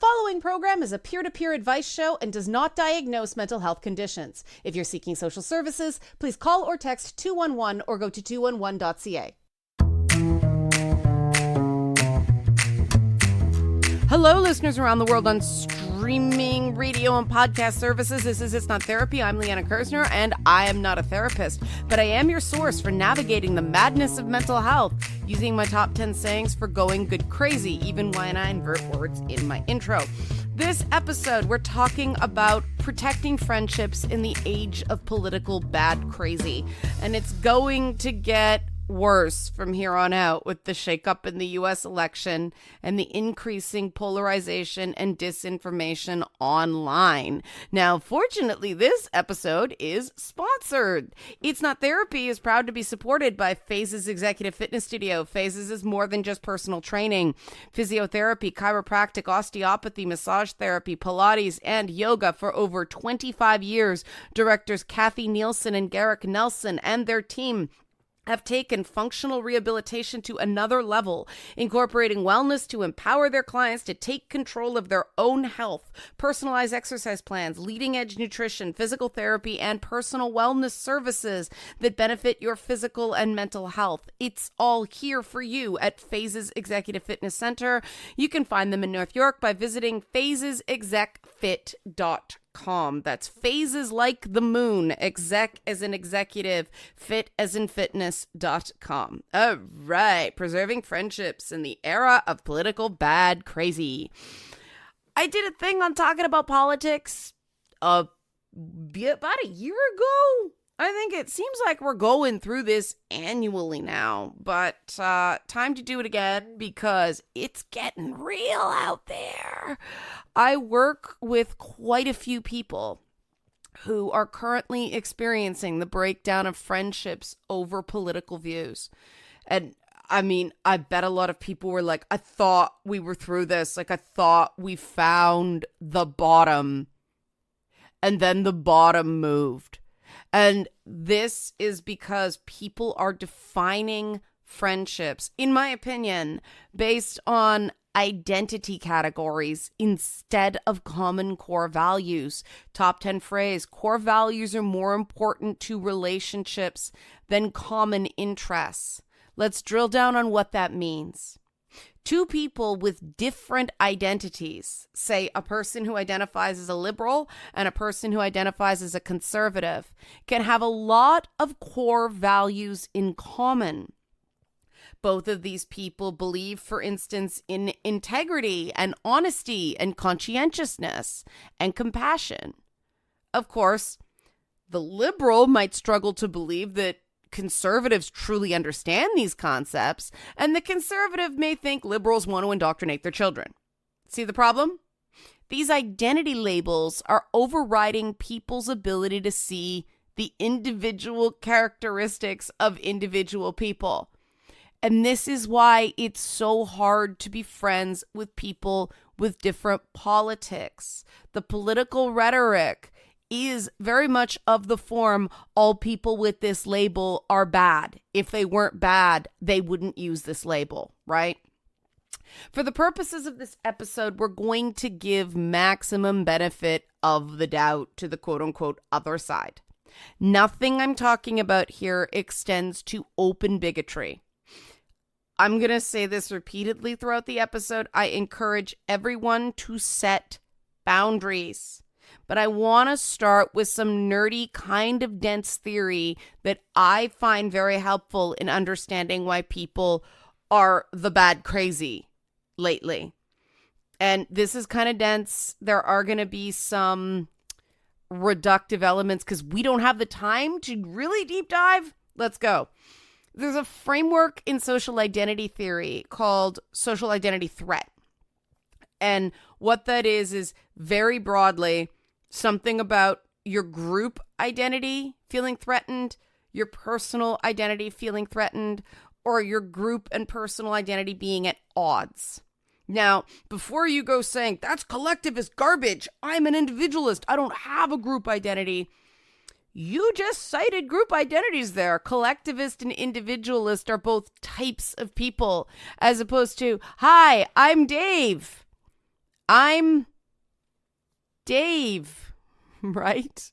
following program is a peer-to-peer advice show and does not diagnose mental health conditions. If you're seeking social services, please call or text 211 or go to 211.ca. Hello, listeners around the world on streaming radio and podcast services. This is It's Not Therapy. I'm Liana and I am not a therapist, but I am your source for navigating the madness of mental health, using my top 10 sayings for going good crazy, even when I invert words in my intro. This episode, we're talking about protecting friendships in the age of political bad crazy, and it's going to get worse from here on out with the shakeup in the U.S. election and the increasing polarization and disinformation online. Now, fortunately, this episode is sponsored. It's Not Therapy is proud to be supported by Phases Executive Fitness Studio. Phases is more than just personal training. Physiotherapy, chiropractic, osteopathy, massage therapy, Pilates, and yoga for over 25 years. Directors Kathy Nielsen and Garrick Nelson and their team have taken functional rehabilitation to another level, incorporating wellness to empower their clients to take control of their own health, personalized exercise plans, leading-edge nutrition, physical therapy, and personal wellness services that benefit your physical and mental health. It's all here for you at Phases Executive Fitness Center. You can find them in North York by visiting phasesexecfit.com. That's phases like the moon, exec as in executive, fit as in fitness.com. All right, preserving friendships in the era of political bad crazy. I did a thing on talking about politics about a year ago. I think it seems like we're going through this annually now, but time to do it again because it's getting real out there. I work with quite a few people who are currently experiencing the breakdown of friendships over political views. And I mean, I bet a lot of people were like, I thought we were through this. Like, I thought we found the bottom. And then the bottom moved. And this is because people are defining friendships, in my opinion, based on identity categories instead of common core values. Top 10 phrase, core values are more important to relationships than common interests. Let's drill down on what that means. Two people with different identities, say a person who identifies as a liberal and a person who identifies as a conservative, can have a lot of core values in common. Both of these people believe, for instance, in integrity and honesty and conscientiousness and compassion. Of course, the liberal might struggle to believe that conservatives truly understand these concepts, and the conservative may think liberals want to indoctrinate their children. See the problem? These identity labels are overriding people's ability to see the individual characteristics of individual people. And this is why it's so hard to be friends with people with different politics. The political rhetoric is very much of the form, all people with this label are bad. If they weren't bad, they wouldn't use this label, right? For the purposes of this episode, we're going to give maximum benefit of the doubt to the quote-unquote other side. Nothing I'm talking about here extends to open bigotry. I'm going to say this repeatedly throughout the episode. I encourage everyone to set boundaries. But I want to start with some nerdy kind of dense theory that I find very helpful in understanding why people are the bad crazy lately. And this is kind of dense. There are going to be some reductive elements because we don't have the time to really deep dive. Let's go. There's a framework in social identity theory called social identity threat. And what that is very broadly something about your group identity feeling threatened, your personal identity feeling threatened, or your group and personal identity being at odds. Now, before you go saying, that's collectivist garbage, I'm an individualist, I don't have a group identity, you just cited group identities there. Collectivist and individualist are both types of people, as opposed to, hi, I'm Dave. I'm Dave, right?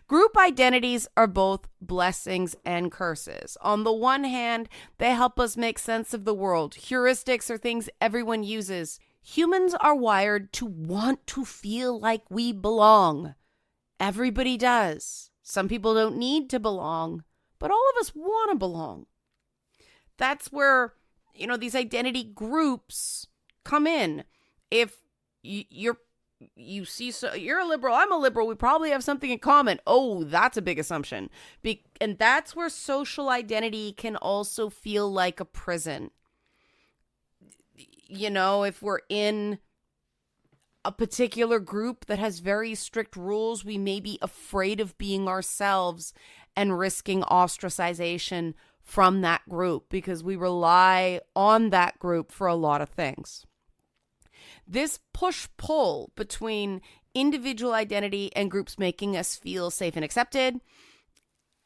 Group identities are both blessings and curses. On the one hand, they help us make sense of the world. Heuristics are things everyone uses. Humans are wired to want to feel like we belong. Everybody does. Some people don't need to belong, but all of us want to belong. That's where, these identity groups come in. If you're a liberal, I'm a liberal, we probably have something in common. Oh, that's a big assumption. And that's where social identity can also feel like a prison. If we're in a particular group that has very strict rules, we may be afraid of being ourselves and risking ostracization from that group because we rely on that group for a lot of things. This push-pull between individual identity and groups making us feel safe and accepted,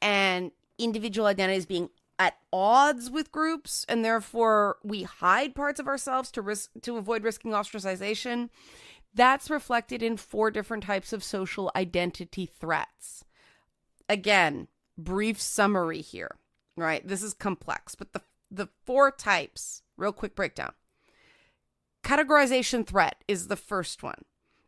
and individual identities being at odds with groups, and therefore we hide parts of ourselves to avoid risking ostracization, that's reflected in 4 different types of social identity threats. Again, brief summary here, right? This is complex, but the 4 types, real quick breakdown. Categorization threat is the first one.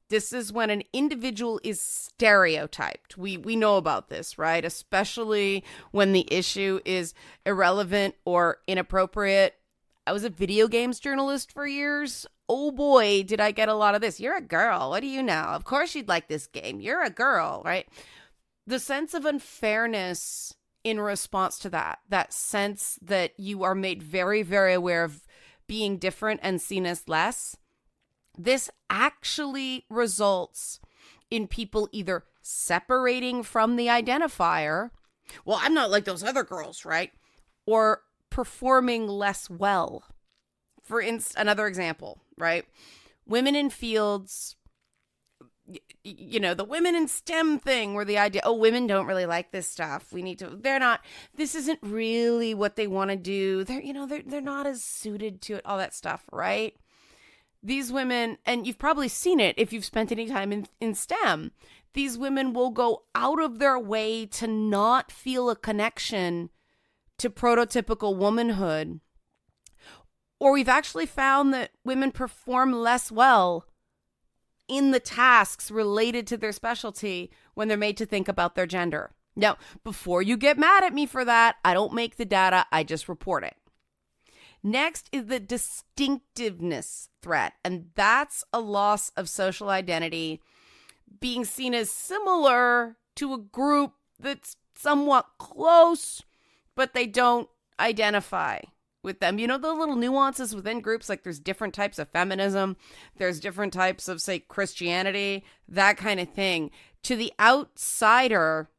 This is when an individual is stereotyped. We know about this, right? Especially when the issue is irrelevant or inappropriate. I was a video games journalist for years. Oh boy, did I get a lot of this. You're a girl. What do you know? Of course you'd like this game. You're a girl, right? The sense of unfairness in response to that sense that you are made very, very aware of being different and seen as less, this actually results in people either separating from the identifier, well, I'm not like those other girls, right? Or performing less well. For another example, right? Women in fields, the women in STEM thing where the idea, oh, women don't really like this stuff. This isn't really what they want to do. They're not as suited to it, all that stuff, right? These women, and you've probably seen it if you've spent any time in STEM, these women will go out of their way to not feel a connection to prototypical womanhood. Or we've actually found that women perform less well in the tasks related to their specialty when they're made to think about their gender. Now, before you get mad at me for that, I don't make the data, I just report it. Next is the distinctiveness threat, and that's a loss of social identity being seen as similar to a group that's somewhat close, but they don't identify with them. The little nuances within groups, like there's different types of feminism, there's different types of, say, Christianity, that kind of thing. To the outsider,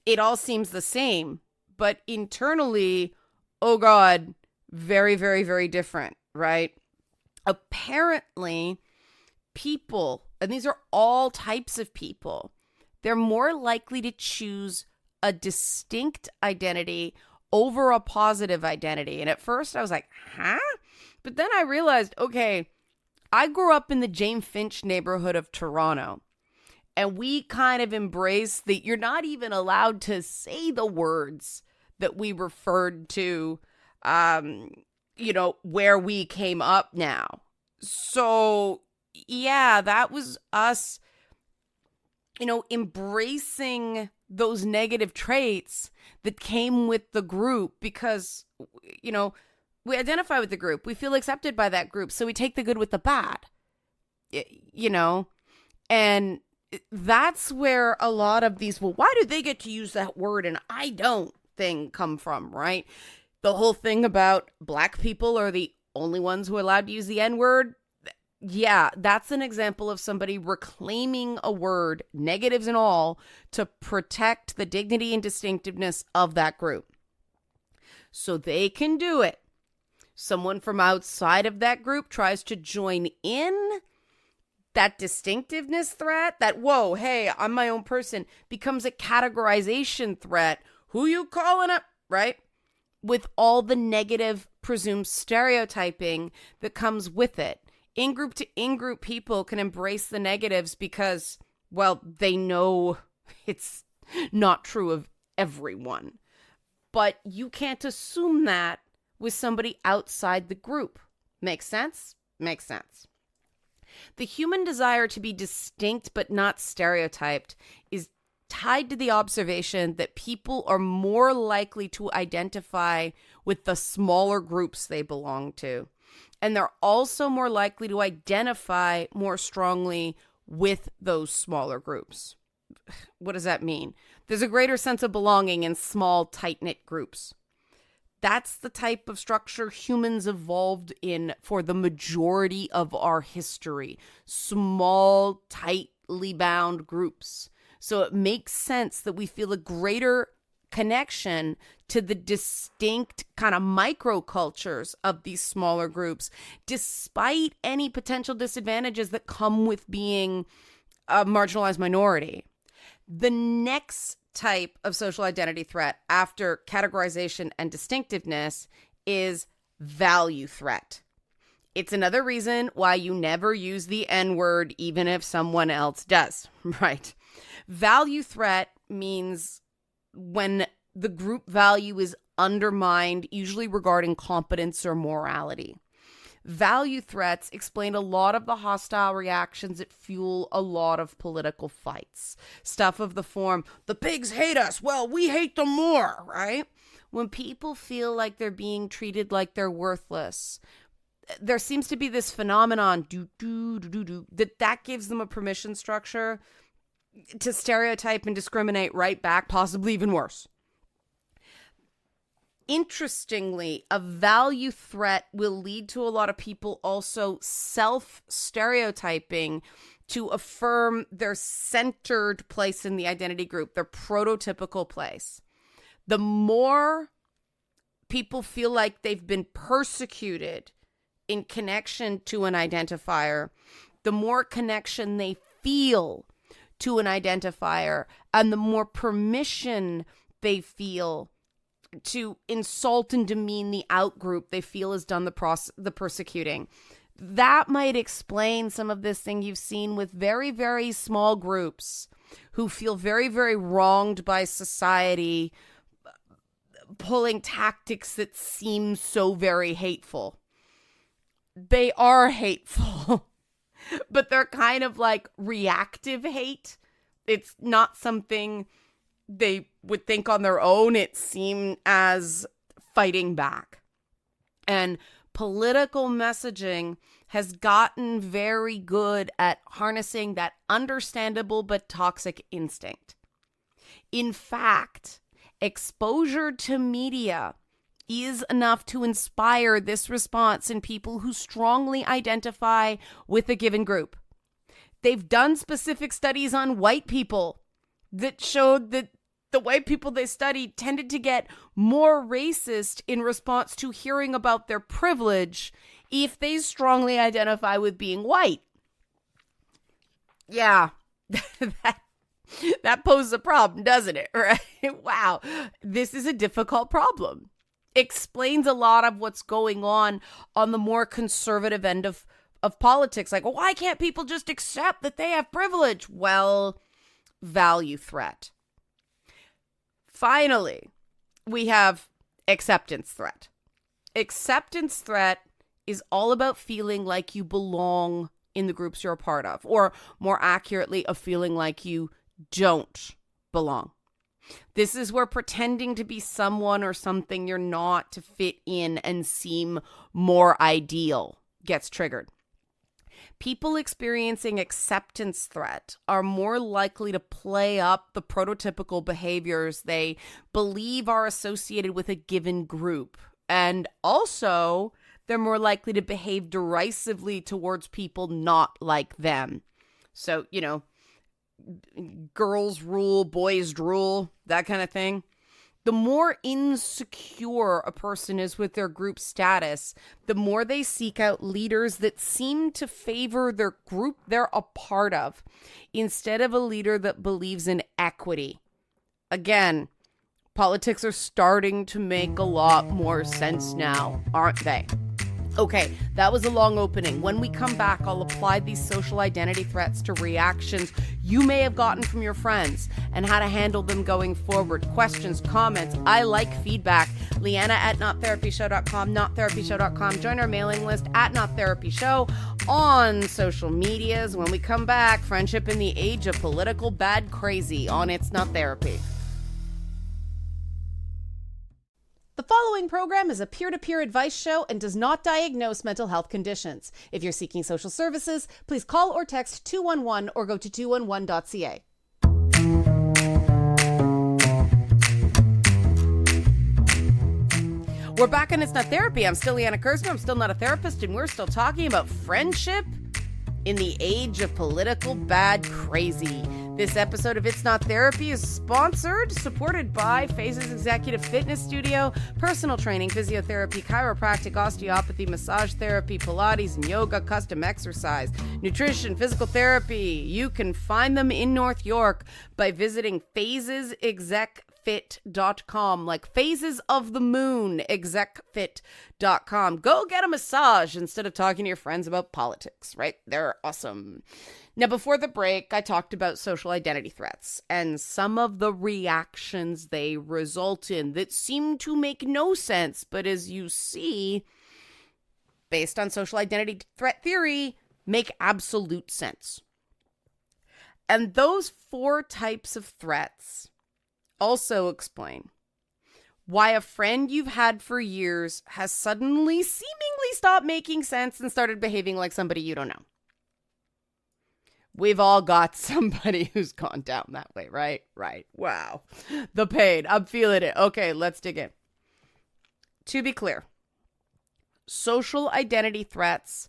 it all seems the same, but internally, oh God, very, very, very different, right? Apparently, people, and these are all types of people, they're more likely to choose a distinct identity over a positive identity. And at first I was like, huh? But then I realized, okay, I grew up in the Jane Finch neighborhood of Toronto. And we kind of embrace that you're not even allowed to say the words that we referred to, where we came up now. So, yeah, that was us, embracing those negative traits that came with the group because, we identify with the group. We feel accepted by that group. So we take the good with the bad, and that's where a lot of these, well, why do they get to use that word and I don't thing come from, right? The whole thing about Black people are the only ones who are allowed to use the N-word. Yeah, that's an example of somebody reclaiming a word, negatives and all, to protect the dignity and distinctiveness of that group. So they can do it. Someone from outside of that group tries to join in. That distinctiveness threat, that, whoa, hey, I'm my own person, becomes a categorization threat. Who you calling up, right? With all the negative presumed stereotyping that comes with it. In-group to in-group people can embrace the negatives because, well, they know it's not true of everyone. But you can't assume that with somebody outside the group. Makes sense? Makes sense. The human desire to be distinct but not stereotyped is tied to the observation that people are more likely to identify with the smaller groups they belong to. And they're also more likely to identify more strongly with those smaller groups. What does that mean? There's a greater sense of belonging in small, tight-knit groups. That's the type of structure humans evolved in for the majority of our history. Small, tightly bound groups. So it makes sense that we feel a greater connection to the distinct kind of microcultures of these smaller groups, despite any potential disadvantages that come with being a marginalized minority. The next type of social identity threat after categorization and distinctiveness is value threat. It's another reason why you never use the N-word even if someone else does, right? Value threat means when the group value is undermined, usually regarding competence or morality. Value threats explain a lot of the hostile reactions that fuel a lot of political fights. Stuff of the form, the pigs hate us, well, we hate them more, right? When people feel like they're being treated like they're worthless, there seems to be this phenomenon, that gives them a permission structure to stereotype and discriminate right back, possibly even worse. Interestingly, a value threat will lead to a lot of people also self-stereotyping to affirm their centered place in the identity group, their prototypical place. The more people feel like they've been persecuted in connection to an identifier, the more connection they feel to an identifier, and the more permission they feel to insult and demean the outgroup they feel has done the persecuting. That might explain some of this thing you've seen with very, very small groups who feel very, very wronged by society, pulling tactics that seem so very hateful. They are hateful, but they're kind of like reactive hate. It's not something they would think on their own. It seemed as fighting back. And political messaging has gotten very good at harnessing that understandable but toxic instinct. In fact, exposure to media is enough to inspire this response in people who strongly identify with a given group. They've done specific studies on white people that showed that the white people they studied tended to get more racist in response to hearing about their privilege if they strongly identify with being white. Yeah, that poses a problem, doesn't it? Right? Wow, this is a difficult problem. Explains a lot of what's going on the more conservative end of politics. Like, well, why can't people just accept that they have privilege? Well, value threat. Finally, we have acceptance threat. Acceptance threat is all about feeling like you belong in the groups you're a part of, or more accurately, a feeling like you don't belong. This is where pretending to be someone or something you're not to fit in and seem more ideal gets triggered. People experiencing acceptance threat are more likely to play up the prototypical behaviors they believe are associated with a given group. And also, they're more likely to behave derisively towards people not like them. So, girls rule, boys drool, that kind of thing. The more insecure a person is with their group status, the more they seek out leaders that seem to favor their group they're a part of, instead of a leader that believes in equity. Again, politics are starting to make a lot more sense now, aren't they? Okay, that was a long opening. When we come back, I'll apply these social identity threats to reactions you may have gotten from your friends and how to handle them going forward. Questions, comments, I like feedback. Liana at nottherapyshow.com, nottherapyshow.com. Join our mailing list at nottherapyshow on social medias. When we come back, friendship in the age of political bad crazy on It's Not Therapy. The following program is a peer-to-peer advice show and does not diagnose mental health conditions. If you're seeking social services, please call or text 211 or go to 211.ca. We're back on It's Not Therapy. I'm still Liana Kurzman. I'm still not a therapist, and we're still talking about friendship in the age of political bad crazy. This episode of It's Not Therapy is supported by Phases Executive Fitness Studio, personal training, physiotherapy, chiropractic, osteopathy, massage therapy, Pilates and yoga, custom exercise, nutrition, physical therapy. You can find them in North York by visiting phasesexecfit.com, like phases of the moon, execfit.com. Go get a massage instead of talking to your friends about politics, right? They're awesome. Now, before the break, I talked about social identity threats and some of the reactions they result in that seem to make no sense, but as you see, based on social identity threat theory, make absolute sense. And those 4 types of threats also explain why a friend you've had for years has suddenly seemingly stopped making sense and started behaving like somebody you don't know. We've all got somebody who's gone down that way, right? Right. Wow. The pain. I'm feeling it. Okay, let's dig in. To be clear, social identity threats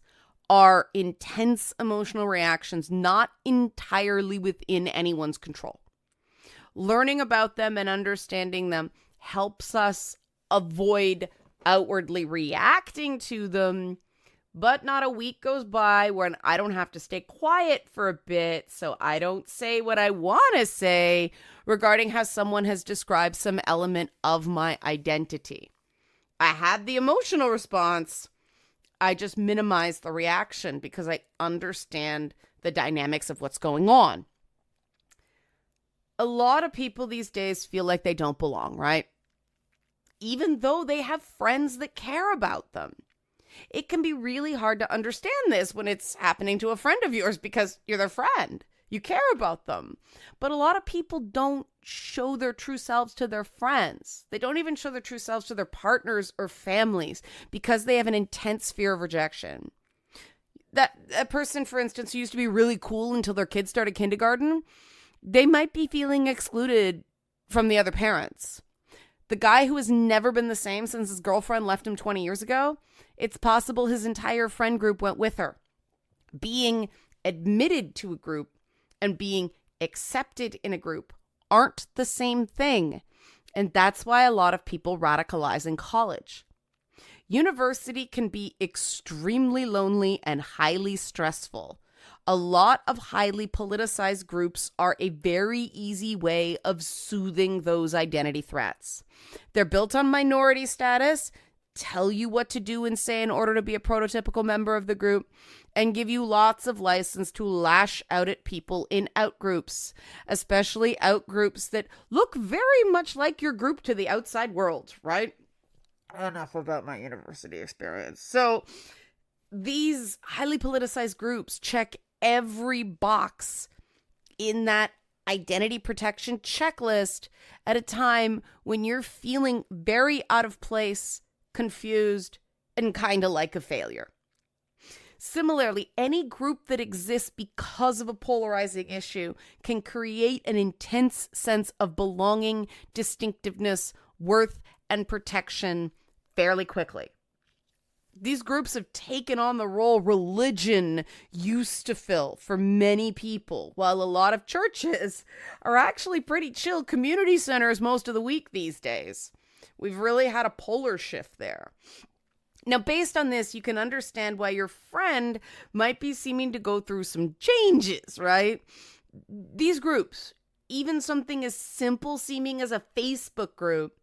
are intense emotional reactions not entirely within anyone's control. Learning about them and understanding them helps us avoid outwardly reacting to them, but not a week goes by when I don't have to stay quiet for a bit so I don't say what I want to say regarding how someone has described some element of my identity. I had the emotional response. I just minimize the reaction because I understand the dynamics of what's going on. A lot of people these days feel like they don't belong, right? Even though they have friends that care about them. It can be really hard to understand this when it's happening to a friend of yours because you're their friend. You care about them. But a lot of people don't show their true selves to their friends. They don't even show their true selves to their partners or families because they have an intense fear of rejection. That person, for instance, who used to be really cool until their kids started kindergarten, they might be feeling excluded from the other parents. The guy who has never been the same since his girlfriend left him 20 years ago, it's possible his entire friend group went with her. Being admitted to a group and being accepted in a group aren't the same thing. And that's why a lot of people radicalize in college. University can be extremely lonely and highly stressful. A lot of highly politicized groups are a very easy way of soothing those identity threats. They're built on minority status, tell you what to do and say in order to be a prototypical member of the group, and give you lots of license to lash out at people in outgroups, especially outgroups that look very much like your group to the outside world, right? Enough about my university experience. So these highly politicized groups check every box in that identity protection checklist at a time when you're feeling very out of place, confused, and kind of like a failure. Similarly, any group that exists because of a polarizing issue can create an intense sense of belonging, distinctiveness, worth, and protection fairly quickly. These groups have taken on the role religion used to fill for many people, while a lot of churches are actually pretty chill community centers most of the week these days. We've really had a polar shift there. Now, based on this, you can understand why your friend might be seeming to go through some changes, right? These groups, even something as simple seeming as a Facebook group,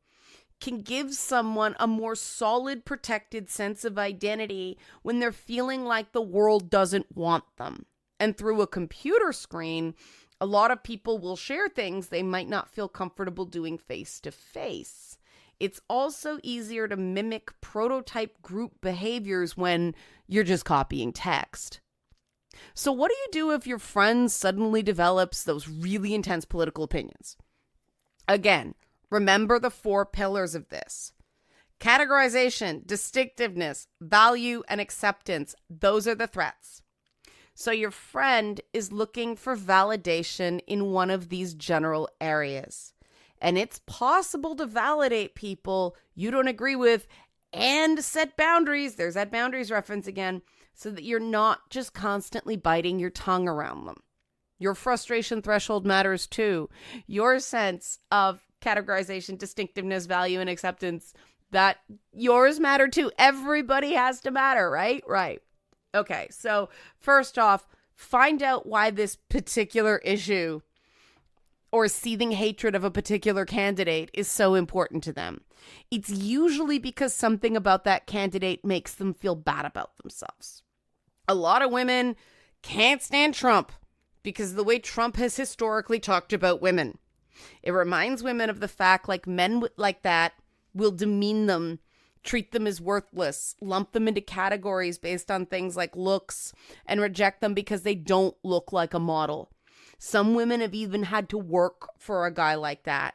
can give someone a more solid, protected sense of identity when they're feeling like the world doesn't want them. And through a computer screen, a lot of people will share things they might not feel comfortable doing face to face. It's also easier to mimic prototype group behaviors when you're just copying text. So what do you do if your friend suddenly develops those really intense political opinions? Again, remember the 4 pillars of this. Categorization, distinctiveness, value, and acceptance. Those are the threats. So your friend is looking for validation in one of these general areas. And it's possible to validate people you don't agree with and set boundaries. There's that boundaries reference again, so that you're not just constantly biting your tongue around them. Your frustration threshold matters too. Your sense of categorization, distinctiveness, value, and acceptance, that yours matter too. Everybody has to matter, right? Right. Okay, so first off, find out why this particular issue or seething hatred of a particular candidate is so important to them. It's usually because something about that candidate makes them feel bad about themselves. A lot of women can't stand Trump because of the way Trump has historically talked about women. It reminds women of the fact like men like that will demean them, treat them as worthless, lump them into categories based on things like looks, and reject them because they don't look like a model. Some women have even had to work for a guy like that.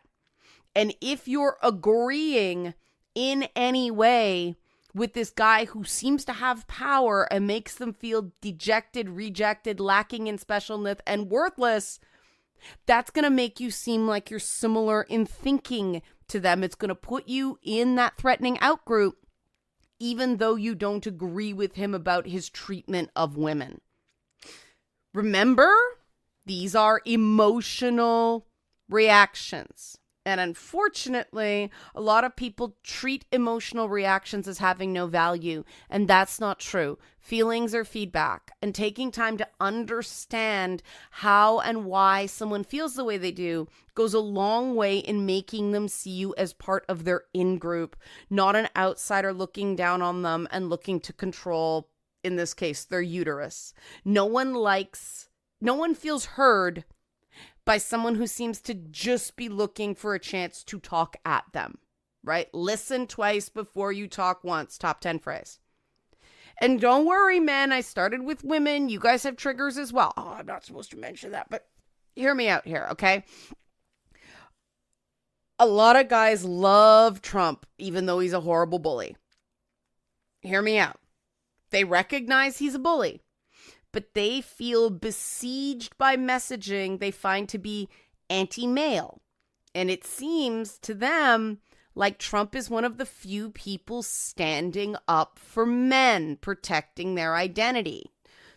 And if you're agreeing in any way with this guy who seems to have power and makes them feel dejected, rejected, lacking in specialness, and worthless, that's going to make you seem like you're similar in thinking to them. It's going to put you in that threatening out group, even though you don't agree with him about his treatment of women. Remember, these are emotional reactions. And unfortunately, a lot of people treat emotional reactions as having no value, and that's not true. Feelings are feedback, and taking time to understand how and why someone feels the way they do goes a long way in making them see you as part of their in-group, not an outsider looking down on them and looking to control, in this case, their uterus. No one feels heard by someone who seems to just be looking for a chance to talk at them, right? Listen twice before you talk once. Top 10 phrase. And don't worry, men, I started with women. You guys have triggers as well. Oh, I'm not supposed to mention that, but hear me out here, okay? A lot of guys love Trump, even though he's a horrible bully. Hear me out. They recognize he's a bully, but they feel besieged by messaging they find to be anti-male. And it seems to them like Trump is one of the few people standing up for men, protecting their identity.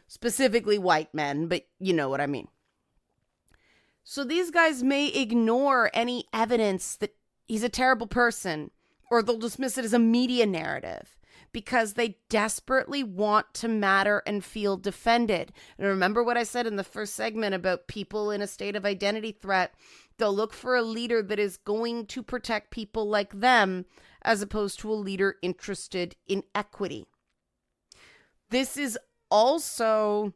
Specifically white men, but you know what I mean. So these guys may ignore any evidence that he's a terrible person, or they'll dismiss it as a media narrative, because they desperately want to matter and feel defended. And remember what I said in the first segment about people in a state of identity threat. They'll look for a leader that is going to protect people like them, as opposed to a leader interested in equity. This is also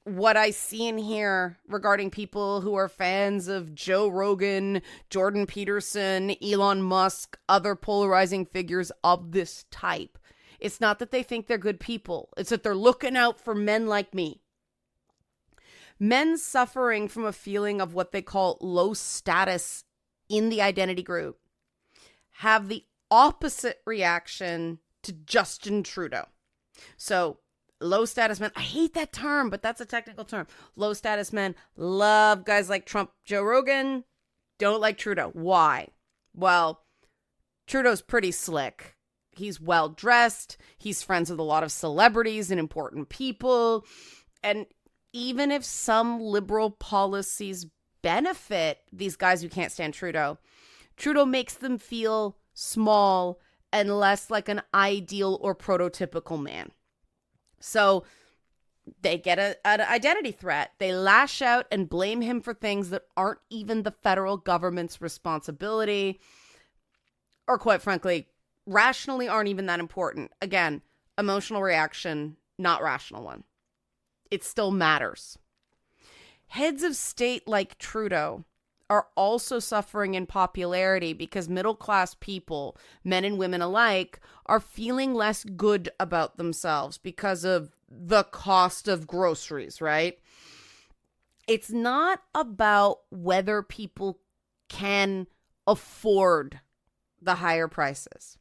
what I see in here regarding people who are fans of Joe Rogan, Jordan Peterson, Elon Musk, other polarizing figures of this type. It's not that they think they're good people. It's that they're looking out for men like me. Men suffering from a feeling of what they call low status in the identity group have the opposite reaction to Justin Trudeau. So low status men, I hate that term, but that's a technical term. Low status men love guys like Trump, Joe Rogan, don't like Trudeau. Why? Well, Trudeau's pretty slick. He's well dressed. He's friends with a lot of celebrities and important people. And even if some liberal policies benefit these guys who can't stand Trudeau, Trudeau makes them feel small and less like an ideal or prototypical man. So they get an identity threat. They lash out and blame him for things that aren't even the federal government's responsibility. or quite frankly, rationally aren't even that important. Again, emotional reaction, not rational one. It still matters. Heads of state like Trudeau are also suffering in popularity because middle-class people, men and women alike, are feeling less good about themselves because of the cost of groceries, right? It's not about whether people can afford the higher prices.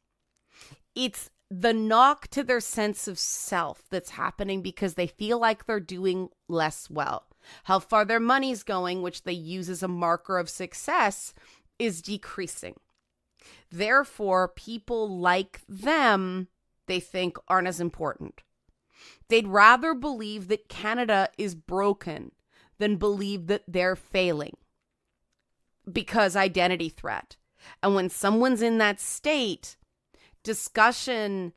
It's the knock to their sense of self that's happening because they feel like they're doing less well. How far their money's going, which they use as a marker of success, is decreasing. Therefore, people like them, they think, aren't as important. They'd rather believe that Canada is broken than believe that they're failing because identity threat. And when someone's in that state, discussion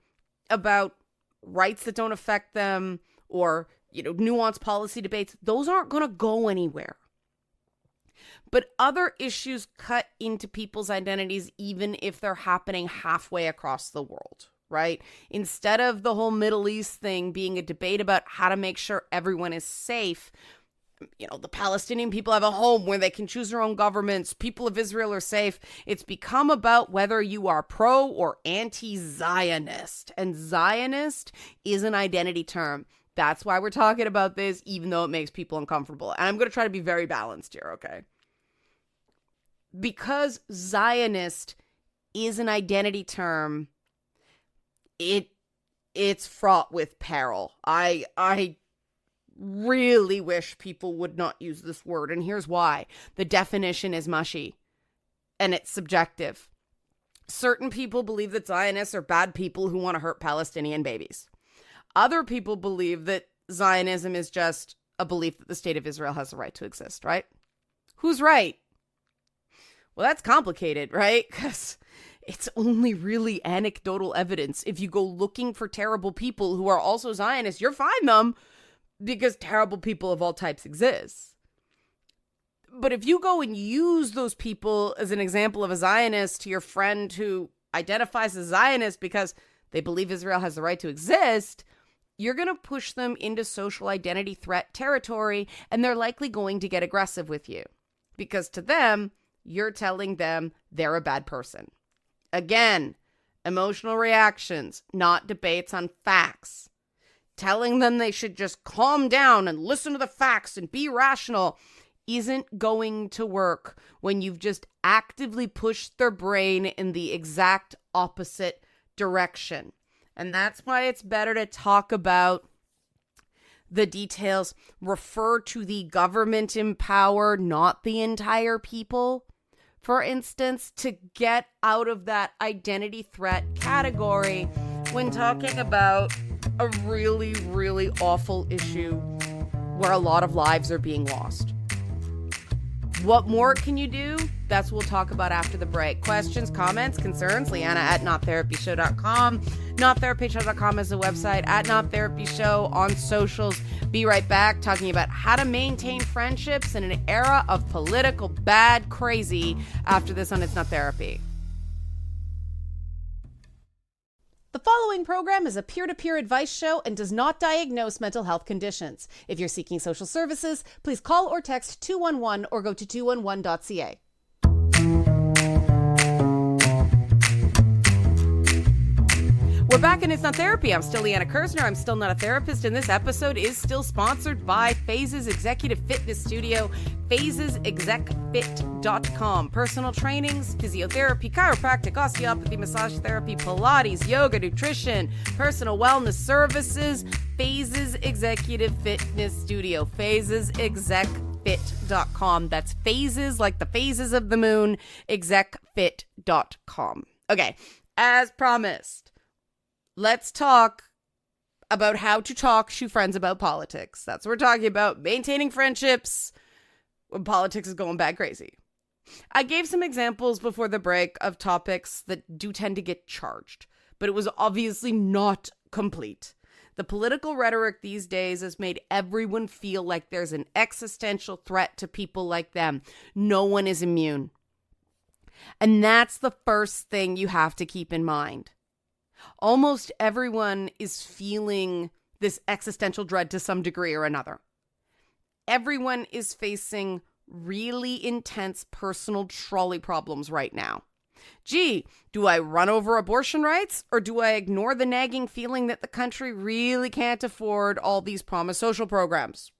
about rights that don't affect them or, nuanced policy debates, those aren't going to go anywhere. But other issues cut into people's identities even if they're happening halfway across the world, right? Instead of the whole Middle East thing being a debate about how to make sure everyone is safe, the Palestinian people have a home where they can choose their own governments. People of Israel are safe. It's become about whether you are pro or anti-Zionist. And Zionist is an identity term. That's why we're talking about this, even though it makes people uncomfortable. And I'm going to try to be very balanced here, okay? Because Zionist is an identity term, it's fraught with peril. I really wish people would not use this word, and here's why. The definition is mushy, and it's subjective. Certain people believe that Zionists are bad people who want to hurt Palestinian babies. Other people believe that Zionism is just a belief that the state of Israel has the right to exist, right? Who's right? Well, that's complicated, right? Because it's only really anecdotal evidence. If you go looking for terrible people who are also Zionists, you'll find them because terrible people of all types exist. But if you go and use those people as an example of a Zionist to your friend who identifies as Zionist because they believe Israel has the right to exist, you're going to push them into social identity threat territory, and they're likely going to get aggressive with you because to them, you're telling them they're a bad person. Again, emotional reactions, not debates on facts. Telling them they should just calm down and listen to the facts and be rational isn't going to work when you've just actively pushed their brain in the exact opposite direction. And that's why it's better to talk about the details, refer to the government in power, not the entire people, for instance, to get out of that identity threat category when talking about a really, really awful issue where a lot of lives are being lost. What more can you do? That's what we'll talk about after the break. Questions, comments, concerns, Liana at nottherapyshow.com. Nottherapyshow.com is the website, at nottherapyshow on socials. Be right back talking about how to maintain friendships in an era of political bad crazy after this on It's Not Therapy. The following program is a peer-to-peer advice show and does not diagnose mental health conditions. If you're seeking social services, please call or text 211 or go to 211.ca. We're back in It's Not Therapy. I'm still Liana Kersner. I'm still not a therapist, and this episode is still sponsored by Phases Executive Fitness Studio, phasesexecfit.com. Personal trainings, physiotherapy, chiropractic, osteopathy, massage therapy, Pilates, yoga, nutrition, personal wellness services. Phases Executive Fitness Studio, phasesexecfit.com. That's phases like the phases of the moon, execfit.com. Okay, as promised, let's talk about how to talk to friends about politics. That's what we're talking about. Maintaining friendships when politics is going bad crazy. I gave some examples before the break of topics that do tend to get charged, but it was obviously not complete. The political rhetoric these days has made everyone feel like there's an existential threat to people like them. No one is immune. And that's the first thing you have to keep in mind. Almost everyone is feeling this existential dread to some degree or another. Everyone is facing really intense personal trolley problems right now. Gee, do I run over abortion rights, or do I ignore the nagging feeling that the country really can't afford all these promised social programs?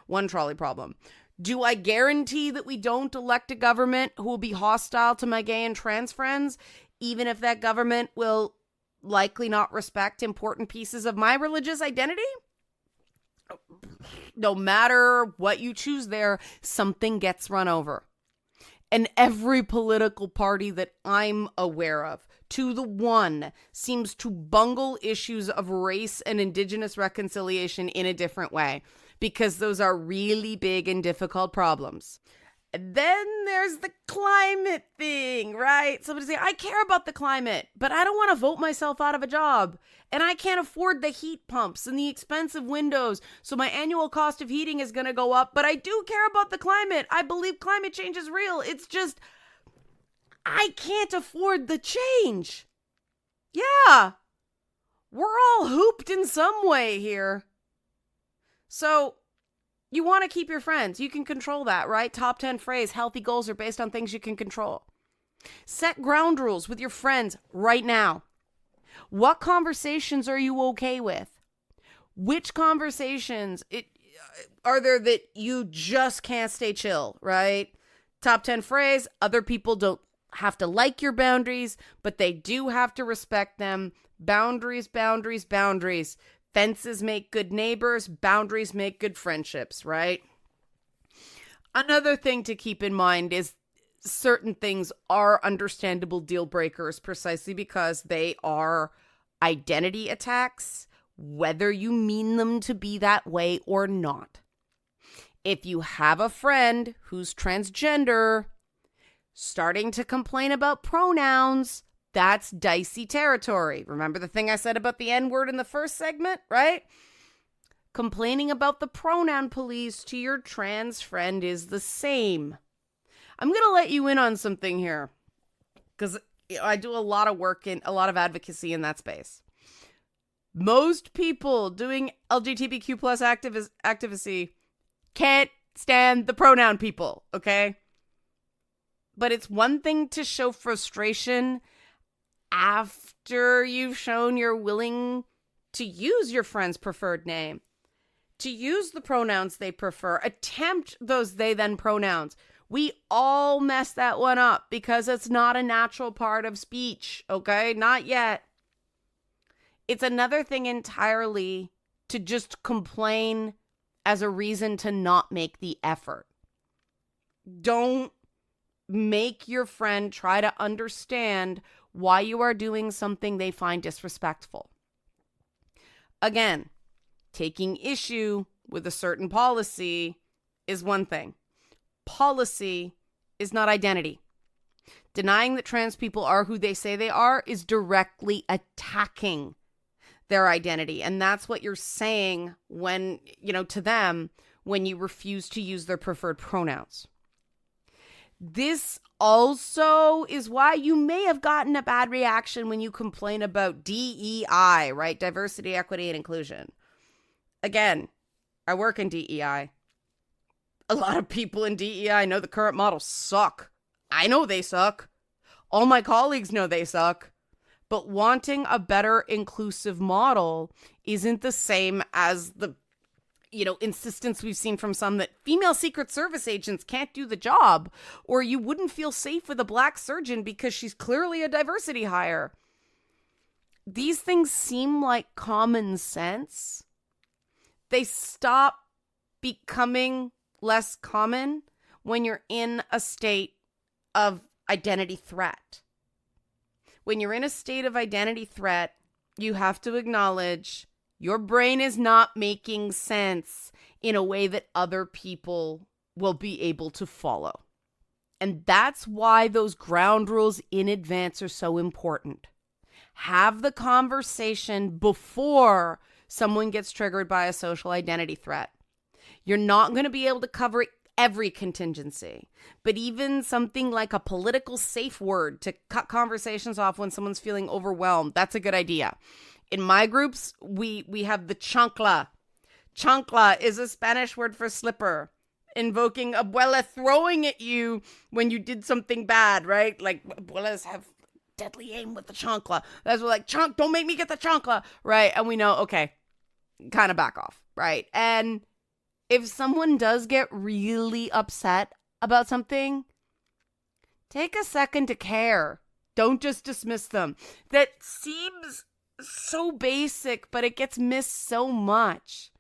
One trolley problem. Do I guarantee that we don't elect a government who will be hostile to my gay and trans friends, even if that government will likely not respect important pieces of my religious identity? No matter what you choose there, something gets run over. And every political party that I'm aware of, to the one, seems to bungle issues of race and indigenous reconciliation in a different way, because those are really big and difficult problems. And then there's the climate thing, right? Somebody say, I care about the climate, but I don't want to vote myself out of a job. And I can't afford the heat pumps and the expensive windows. So my annual cost of heating is going to go up, but I do care about the climate. I believe climate change is real. It's just, I can't afford the change. Yeah. We're all hooped in some way here. So you want to keep your friends. You can control that, right? Top 10 phrase, healthy goals are based on things you can control. Set ground rules with your friends right now. What conversations are you okay with? Which conversations are there that you just can't stay chill, right? Top 10 phrase, other people don't have to like your boundaries, but they do have to respect them. Boundaries, boundaries, boundaries. Fences make good neighbors, boundaries make good friendships, right? Another thing to keep in mind is certain things are understandable deal breakers precisely because they are identity attacks, whether you mean them to be that way or not. If you have a friend who's transgender starting to complain about pronouns, that's dicey territory. Remember the thing I said about the N-word in the first segment, right? Complaining about the pronoun police to your trans friend is the same. I'm going to let you in on something here because I do a lot of work in a lot of advocacy in that space. Most people doing LGBTQ plus activism can't stand the pronoun people, okay? But it's one thing to show frustration after you've shown you're willing to use your friend's preferred name, to use the pronouns they prefer, attempt those they them pronouns. We all mess that one up because it's not a natural part of speech, okay? Not yet. It's another thing entirely to just complain as a reason to not make the effort. Don't make your friend try to understand why you are doing something they find disrespectful. Again, taking issue with a certain policy is one thing. Policy is not identity. Denying that trans people are who they say they are is directly attacking their identity. And that's what you're saying when, to them, when you refuse to use their preferred pronouns. This also is why you may have gotten a bad reaction when you complain about DEI, right? Diversity, equity, and inclusion. Again, I work in DEI. A lot of people in DEI know the current models suck. I know they suck. All my colleagues know they suck. But wanting a better inclusive model isn't the same as the, insistence we've seen from some that female Secret Service agents can't do the job, or you wouldn't feel safe with a black surgeon because she's clearly a diversity hire. These things seem like common sense. They stop becoming less common when you're in a state of identity threat. When you're in a state of identity threat, you have to acknowledge your brain is not making sense in a way that other people will be able to follow. And that's why those ground rules in advance are so important. Have the conversation before someone gets triggered by a social identity threat. You're not going to be able to cover every contingency, but even something like a political safe word to cut conversations off when someone's feeling overwhelmed, that's a good idea. In my groups, we have the chancla. Chancla is a Spanish word for slipper, invoking abuela throwing at you when you did something bad, right? Like abuelas have deadly aim with the chancla. That's what, like, don't make me get the chancla, right? And we know, okay, kind of back off, right? And if someone does get really upset about something, take a second to care. Don't just dismiss them. That seems so basic, but it gets missed so much.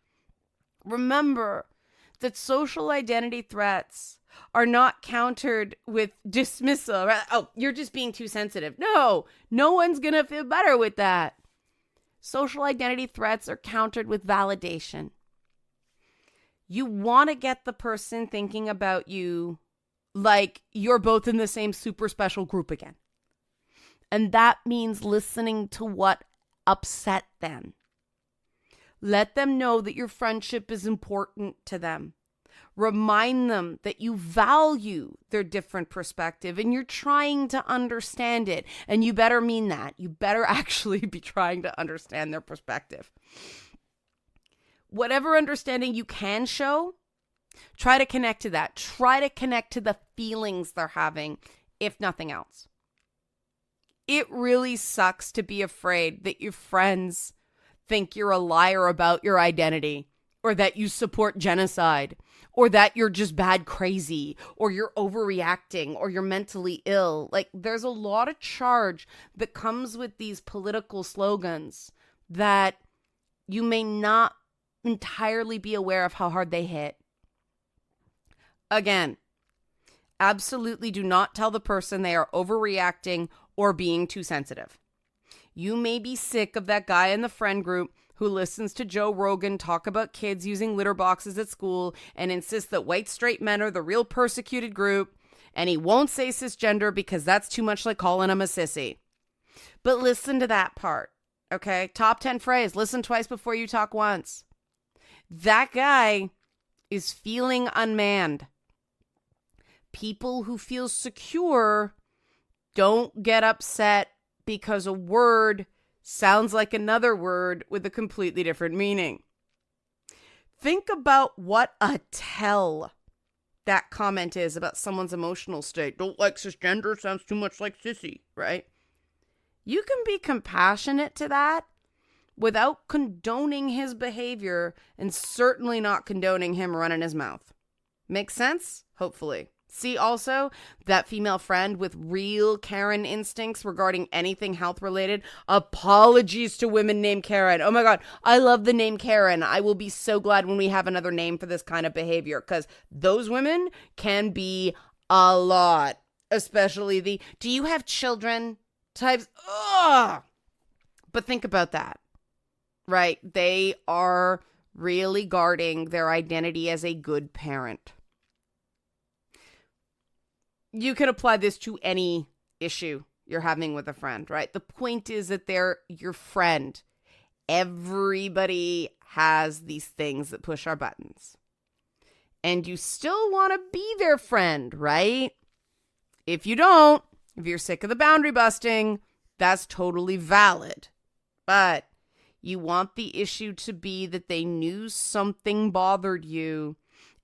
Remember that social identity threats are not countered with dismissal. Right? Oh, you're just being too sensitive. No one's going to feel better with that. Social identity threats are countered with validation. You want to get the person thinking about you like you're both in the same super special group again. And that means listening to what upset them. Let them know that your friendship is important to them. Remind them that you value their different perspective and you're trying to understand it. And you better mean that. You better actually be trying to understand their perspective. Whatever understanding you can show, try to connect to that. Try to connect to the feelings they're having, if nothing else. It really sucks to be afraid that your friends think you're a liar about your identity, or that you support genocide, or that you're just bad crazy, or you're overreacting, or you're mentally ill. Like, there's a lot of charge that comes with these political slogans that you may not entirely be aware of how hard they hit. Again, absolutely do not tell the person they are overreacting or being too sensitive. You may be sick of that guy in the friend group who listens to Joe Rogan talk about kids using litter boxes at school and insists that white straight men are the real persecuted group, and he won't say cisgender because that's too much like calling him a sissy. But listen to that part, okay? Top 10 phrase, listen twice before you talk once. That guy is feeling unmanned. People who feel secure don't get upset because a word sounds like another word with a completely different meaning. Think about what a tell that comment is about someone's emotional state. Don't like cisgender, sounds too much like sissy, right? You can be compassionate to that without condoning his behavior and certainly not condoning him running his mouth. Make sense? Hopefully. See also that female friend with real Karen instincts regarding anything health related. Apologies to women named Karen. Oh my God, I love the name Karen. I will be so glad when we have another name for this kind of behavior, because those women can be a lot, especially the "do you have children" types. Ugh. But think about that, right? They are really guarding their identity as a good parent. You can apply this to any issue you're having with a friend, right? The point is that they're your friend. Everybody has these things that push our buttons. And you still want to be their friend, right? If you don't, if you're sick of the boundary busting, that's totally valid. But you want the issue to be that they knew something bothered you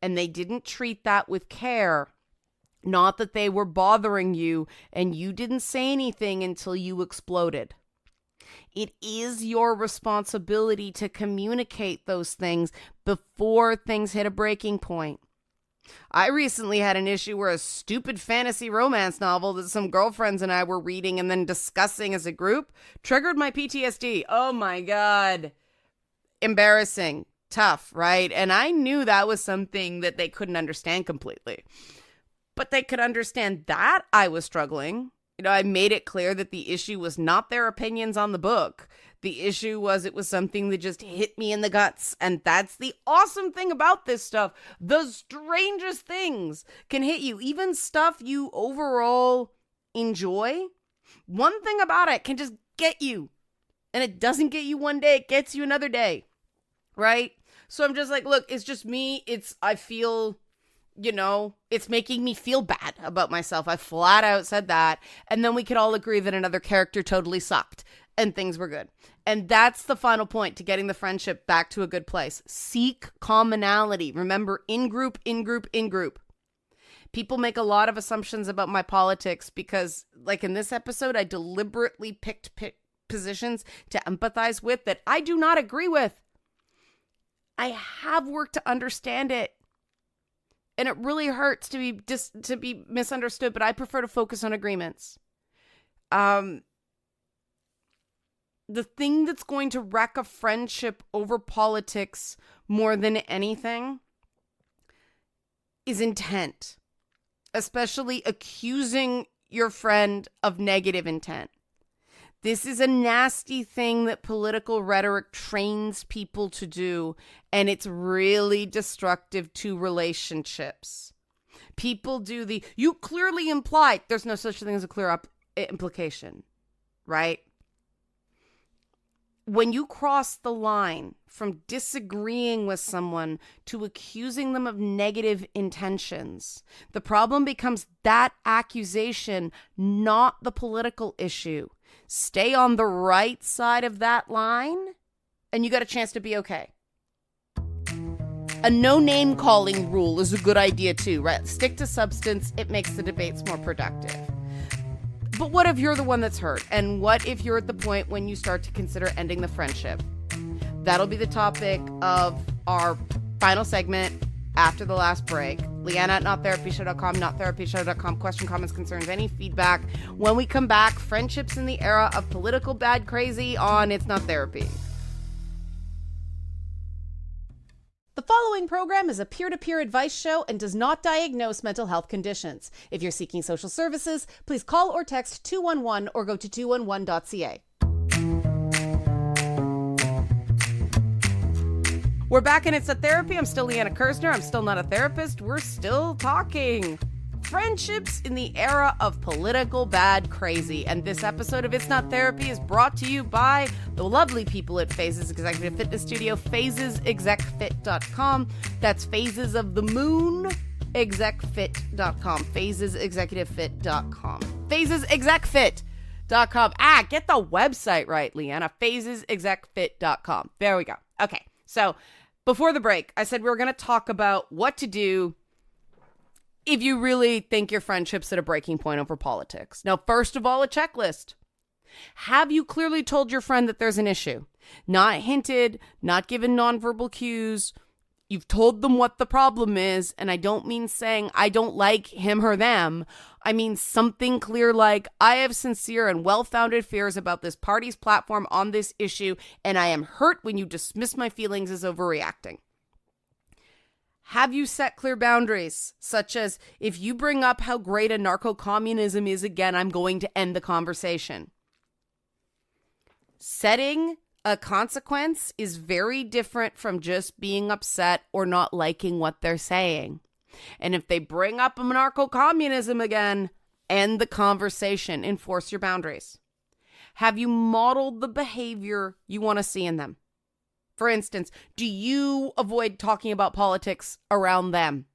and they didn't treat that with care. Not that they were bothering you and you didn't say anything until you exploded. It is your responsibility to communicate those things before things hit a breaking point. I recently had an issue where a stupid fantasy romance novel that some girlfriends and I were reading and then discussing as a group triggered my PTSD. Oh my God. Embarrassing. Tough, right? And I knew that was something that they couldn't understand completely. But they could understand that I was struggling. You know, I made it clear that the issue was not their opinions on the book. The issue was it was something that just hit me in the guts. And that's the awesome thing about this stuff. The strangest things can hit you. Even stuff you overall enjoy. One thing about it can just get you. And it doesn't get you one day. It gets you another day. Right? So I'm just like, look, it's just me. I feel it's making me feel bad about myself. I flat out said that. And then we could all agree that another character totally sucked and things were good. And that's the final point to getting the friendship back to a good place. Seek commonality. Remember, in group, in group, in group. People make a lot of assumptions about my politics because, like in this episode, I deliberately picked positions to empathize with that I do not agree with. I have worked to understand it. And it really hurts to be misunderstood, but I prefer to focus on agreements. The thing that's going to wreck a friendship over politics more than anything is intent, especially accusing your friend of negative intent. This is a nasty thing that political rhetoric trains people to do, and it's really destructive to relationships. People do you clearly implied. There's no such thing as a clear implication, right? When you cross the line from disagreeing with someone to accusing them of negative intentions, the problem becomes that accusation, not the political issue. Stay on the right side of that line, and you got a chance to be okay. A no name calling rule is a good idea too, right? Stick to substance. It makes the debates more productive. But what if you're the one that's hurt? And what if you're at the point when you start to consider ending the friendship? That'll be the topic of our final segment after the last break. Liana at nottherapyshow.com, nottherapyshow.com. Question, comments, concerns, any feedback. When we come back, friendships in the era of political bad crazy on It's Not Therapy. The following program is a peer-to-peer advice show and does not diagnose mental health conditions. If you're seeking social services, please call or text 211 or go to 211.ca. We're back and It's a Therapy. I'm still Liana Kersner. I'm still not a therapist. We're still talking friendships in the era of political bad crazy. And this episode of It's Not Therapy is brought to you by the lovely people at Phases Executive Fitness Studio, phasesexecfit.com. That's Phases of the Moon, execfit.com, phasesexecutivefit.com, phasesexecfit.com. Get the website right, Liana, phasesexecfit.com. There we go. Okay, so before the break, I said we were going to talk about what to do if you really think your friendship's at a breaking point over politics. Now, first of all, a checklist. Have you clearly told your friend that there's an issue? Not hinted, not given nonverbal cues. You've told them what the problem is, and I don't mean saying I don't like him or them. I mean something clear like, I have sincere and well-founded fears about this party's platform on this issue, and I am hurt when you dismiss my feelings as overreacting. Have you set clear boundaries, such as, if you bring up how great a narco-communism is again, I'm going to end the conversation? Setting a consequence is very different from just being upset or not liking what they're saying. And if they bring up narco-communism again, end the conversation. Enforce your boundaries. Have you modeled the behavior you want to see in them? For instance, do you avoid talking about politics around them?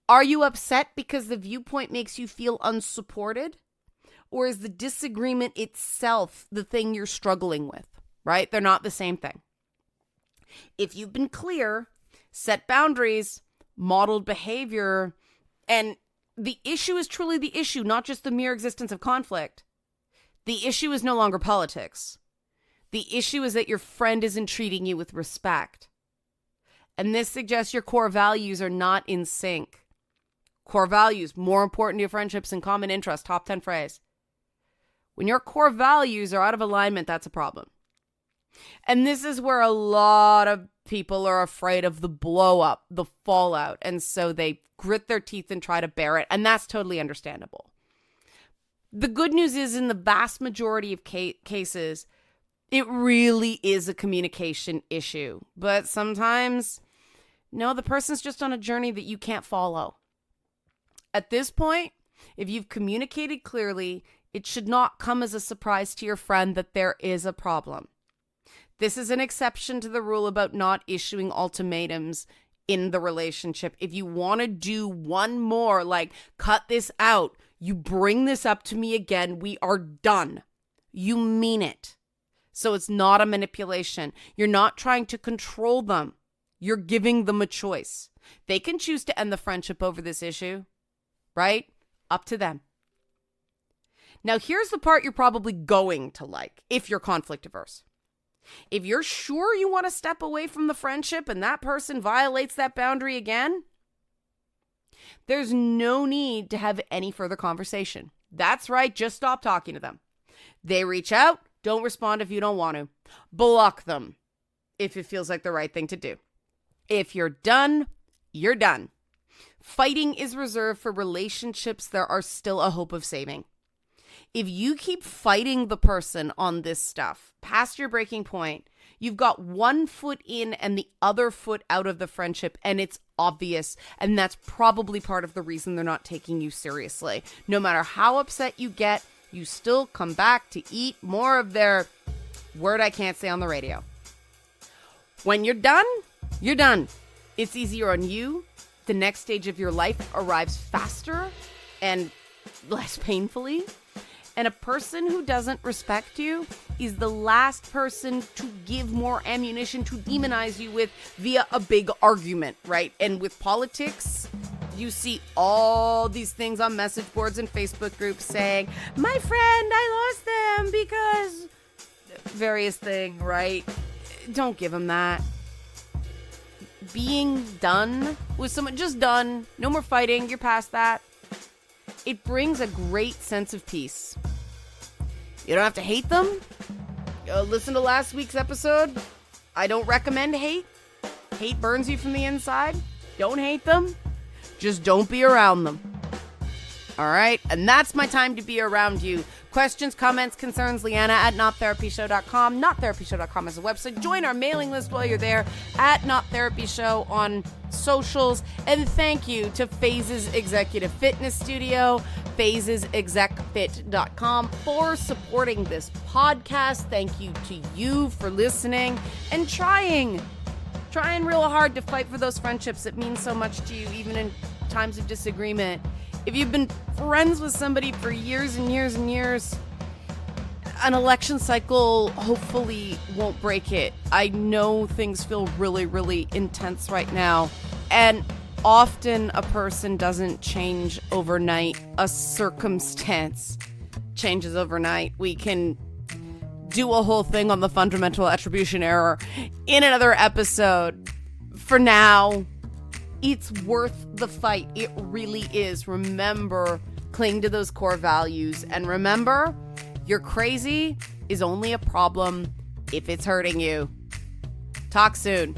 Are you upset because the viewpoint makes you feel unsupported? Or is the disagreement itself the thing you're struggling with, right? They're not the same thing. If you've been clear, set boundaries, modeled behavior, and the issue is truly the issue, not just the mere existence of conflict. The issue is no longer politics. The issue is that your friend isn't treating you with respect. And this suggests your core values are not in sync. Core values, more important to your friendships and common interest, top 10 phrase. When your core values are out of alignment, that's a problem. And this is where a lot of people are afraid of the blow up, the fallout. And so they grit their teeth and try to bear it. And that's totally understandable. The good news is, in the vast majority of cases, it really is a communication issue. But sometimes, no, the person's just on a journey that you can't follow. At this point, if you've communicated clearly, it should not come as a surprise to your friend that there is a problem. This is an exception to the rule about not issuing ultimatums in the relationship, if you want to do one more, like cut this out, you bring this up to me again, we are done. You mean it. So it's not a manipulation. You're not trying to control them. You're giving them a choice. They can choose to end the friendship over this issue, right? Up to them. Now, here's the part you're probably going to like if you're conflict averse. If you're sure you want to step away from the friendship and that person violates that boundary again, there's no need to have any further conversation. That's right, just stop talking to them. They reach out, don't respond if you don't want to. Block them if it feels like the right thing to do. If you're done, you're done. Fighting is reserved for relationships there are still a hope of saving. If you keep fighting the person on this stuff past your breaking point, you've got one foot in and the other foot out of the friendship, and it's obvious. And that's probably part of the reason they're not taking you seriously. No matter how upset you get, you still come back to eat more of their word I can't say on the radio. When you're done, you're done. It's easier on you. The next stage of your life arrives faster and less painfully. And a person who doesn't respect you is the last person to give more ammunition to demonize you with via a big argument, right? And with politics, you see all these things on message boards and Facebook groups saying, my friend, I lost them because various thing, right? Don't give them that. Being done with someone, just done, no more fighting, you're past that. It brings a great sense of peace. You don't have to hate them. Listen to last week's episode. I don't recommend hate. Hate burns you from the inside. Don't hate them. Just don't be around them. All right? And that's my time to be around you. Questions, comments, concerns, Liana at nottherapyshow.com. Nottherapyshow.com is a website. Join our mailing list while you're there at nottherapyshow on socials. And thank you to Phases Executive Fitness Studio, phasesexecfit.com for supporting this podcast. Thank you to you for listening and trying real hard to fight for those friendships that mean so much to you, even in times of disagreement. If you've been friends with somebody for years and years and years, an election cycle hopefully won't break it. I know things feel really, really intense right now. And often a person doesn't change overnight. A circumstance changes overnight. We can do a whole thing on the fundamental attribution error in another episode. For now, it's worth the fight. It really is. Remember, cling to those core values. And remember, your crazy is only a problem if it's hurting you. Talk soon.